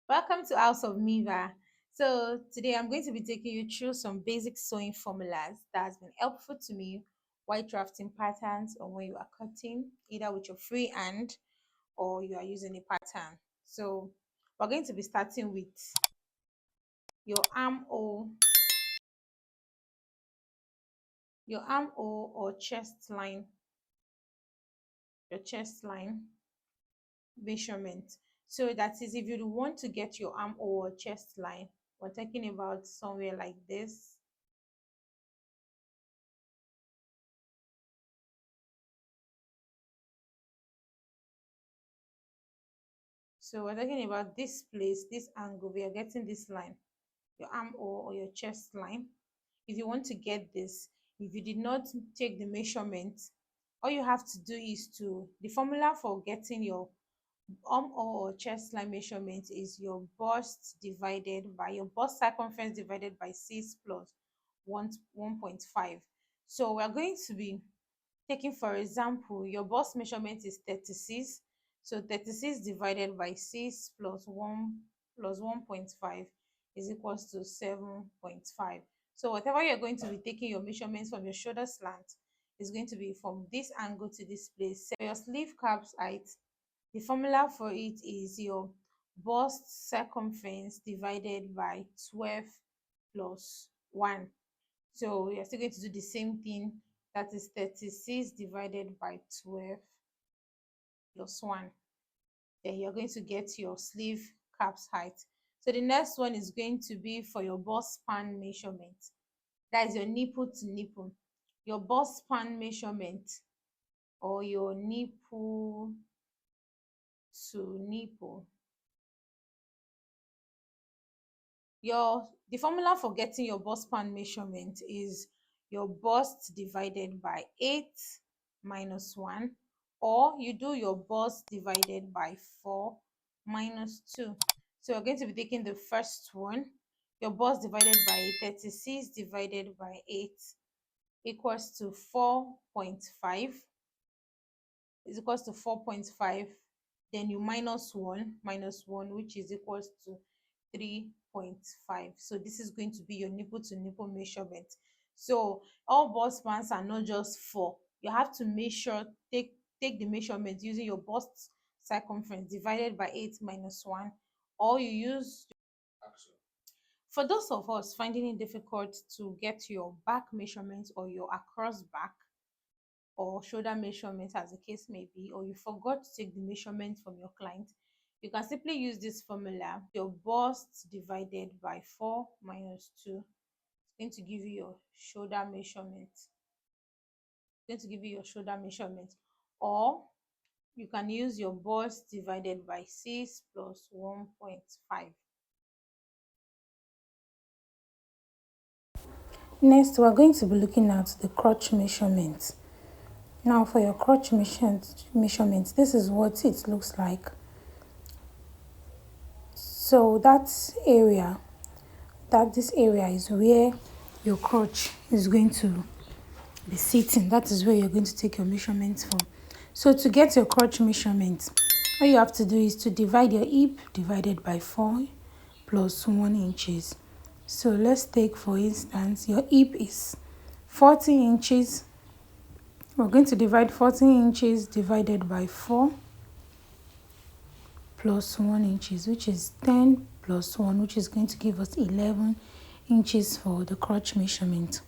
Welcome to House of Miva. So today I'm going to be taking you through some basic sewing formulas that has been helpful to me while drafting patterns or when you are cutting, either with your free hand or you are using a pattern. So we're going to be starting with your armhole, or chest line measurement. So that is, if you want to get your armhole or chest line, we're talking about somewhere like this. So we're talking about this place, this angle, we are getting this line, your armhole or your chest line. If you want to get this, if you did not take the measurement, all you have to do is the formula for getting your armhole or chest line measurement is your bust circumference divided by 6 plus 1.5. So we're going to be taking, for example, your bust measurement is 36. So 36 divided by 6 plus 1 plus 1.5 is equals to 7.5. So whatever you're going to be taking your measurements from your shoulder slant is going to be from this angle to this place. For your sleeve caps height, the formula for it is your bust circumference divided by 12 plus 1. So you're still going to do the same thing. That is 36 divided by 12 plus 1. Then you're going to get your sleeve caps height. So the next one is going to be for your bust span measurement. That is your nipple to nipple. Your bust span measurement, or your nipple to nipple. The formula for getting your bust span measurement is your bust divided by 8 minus 1, or you do your bust divided by 4 minus 2. So you're going to be taking the first one. Your bust divided by 36 divided by 8 equals to 4.5, is equals to 4.5. Then you minus 1, which is equals to 3.5. So this is going to be your nipple to nipple measurement. So all bust spans are not just 4. You have to measure, take the measurement using your bust circumference divided by 8 minus 1, or you use, for those of us finding it difficult to get your back measurements or your across back or shoulder measurement, as the case may be, or you forgot to take the measurement from your client, you can simply use this formula. Your bust divided by 4 minus 2 is going to give you your shoulder measurement. It's going to give you your shoulder measurement. Or you can use your bust divided by 6 plus 1.5. Next, we're going to be looking at the crotch measurement. Now, for your crotch measurement, this is what it looks like. So this area is where your crotch is going to be sitting. That is where you're going to take your measurements from. So to get your crotch measurement, all you have to do is to divide your hip divided by 4 plus 1 inches. So let's take, for instance, your hip is 40 inches. We're going to divide 40 inches divided by 4 plus 1 inches, which is 10 plus 1, which is going to give us 11 inches for the crotch measurement.